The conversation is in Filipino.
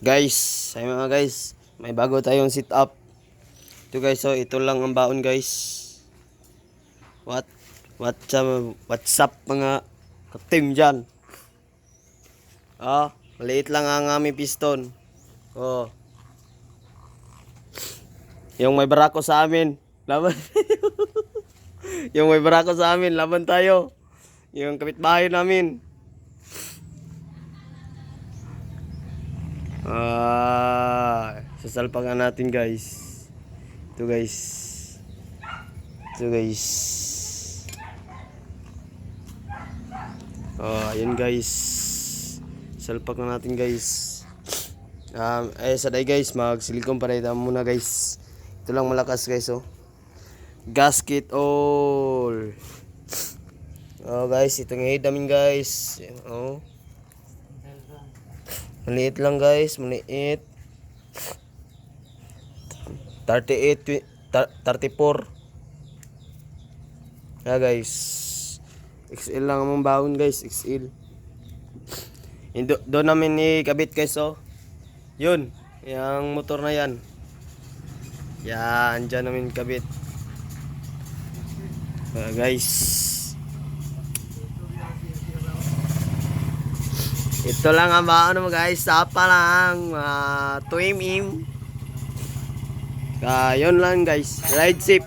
Guys, ay mga guys, may bago tayong sit up. Ito guys, so ito lang ang baon guys. What's up mga ka-team dyan? Maliit lang ang aming piston. Oh. Yung may barako sa amin, laban. Yung may barako sa amin, laban tayo. Yung kapitbahay namin. Sasalpakan natin guys. Ito guys. Ito guys. Ayan guys. Salpak na natin guys. Saday guys, mag-silicone pa rin muna guys. Ito lang malakas guys oh. Gasket all. Guys, itong head namin guys. Oh. Maliit lang guys, maliit. 38, 34. Guys. XL lang ang baon guys, XL. Doon namin ikabit guys oh. Yun, yung motor na yan. Yan, dyan namin kabit. Guys. Ito lang ang baon mo guys, sapa lang. 2mm. Yun lang guys, ride safe.